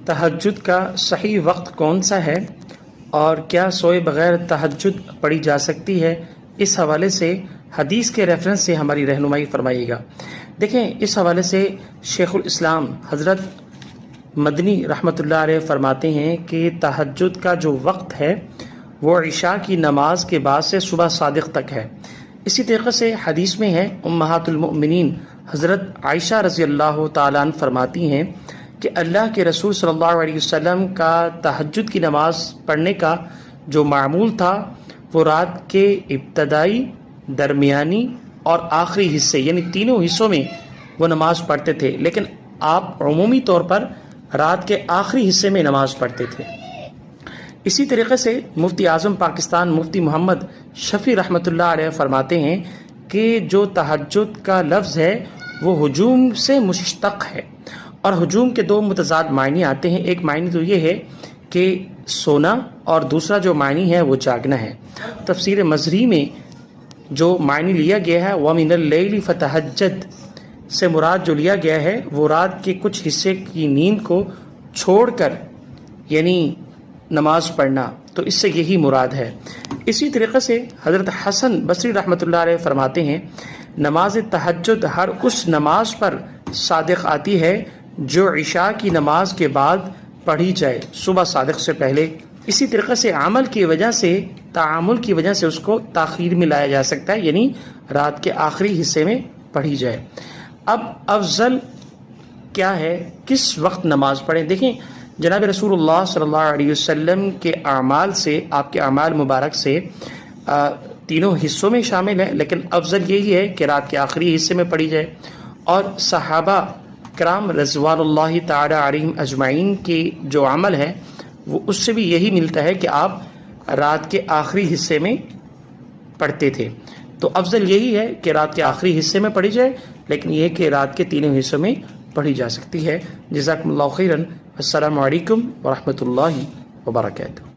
تہجد کا صحیح وقت کون سا ہے اور کیا سوئے بغیر تہجد پڑھی جا سکتی ہے، اس حوالے سے حدیث کے ریفرنس سے ہماری رہنمائی فرمائیے گا۔ دیکھیں، اس حوالے سے شیخ الاسلام حضرت مدنی رحمۃ اللہ علیہ فرماتے ہیں کہ تہجد کا جو وقت ہے وہ عشاء کی نماز کے بعد سے صبح صادق تک ہے۔ اسی طریقے سے حدیث میں ہے، امہات المؤمنین حضرت عائشہ رضی اللہ تعالیٰ عنہ فرماتی ہیں کہ اللہ کے رسول صلی اللہ علیہ وسلم کا تہجد کی نماز پڑھنے کا جو معمول تھا وہ رات کے ابتدائی، درمیانی اور آخری حصے یعنی تینوں حصوں میں وہ نماز پڑھتے تھے، لیکن آپ عمومی طور پر رات کے آخری حصے میں نماز پڑھتے تھے۔ اسی طریقے سے مفتی اعظم پاکستان مفتی محمد شفیع رحمۃ اللہ علیہ فرماتے ہیں کہ جو تہجد کا لفظ ہے وہ ہجوم سے مشتق ہے، اور ہجوم کے دو متضاد معنی آتے ہیں۔ ایک معنی تو یہ ہے کہ سونا، اور دوسرا جو معنی ہے وہ جاگنا ہے۔ تفسیر مظہری میں جو معنی لیا گیا ہے وَمِنَ اللَّيْلِ فَتَہَجَّدْ سے مراد جو لیا گیا ہے وہ رات کے کچھ حصے کی نیند کو چھوڑ کر یعنی نماز پڑھنا، تو اس سے یہی مراد ہے۔ اسی طریقے سے حضرت حسن بصری رحمۃ اللہ علیہ فرماتے ہیں نماز تہجد ہر اس نماز پر صادق آتی ہے جو عشاء کی نماز کے بعد پڑھی جائے صبح صادق سے پہلے۔ اسی طریقے سے عمل کی وجہ سے، تعامل کی وجہ سے اس کو تاخیر میں لایا جا سکتا ہے، یعنی رات کے آخری حصے میں پڑھی جائے۔ اب افضل کیا ہے، کس وقت نماز پڑھیں؟ دیکھیں، جناب رسول اللہ صلی اللہ علیہ وسلم کے اعمال سے، آپ کے اعمال مبارک سے تینوں حصوں میں شامل ہے، لیکن افضل یہی ہے کہ رات کے آخری حصے میں پڑھی جائے۔ اور صحابہ کرام رضوان اللہ تعالی علیہم اجمعین کی جو عمل ہے وہ اس سے بھی یہی ملتا ہے کہ آپ رات کے آخری حصے میں پڑھتے تھے۔ تو افضل یہی ہے کہ رات کے آخری حصے میں پڑھی جائے، لیکن یہ کہ رات کے تینوں حصوں میں پڑھی جا سکتی ہے۔ جزاکم اللہ خیرا، السلام علیکم ورحمۃ اللہ وبرکاتہ۔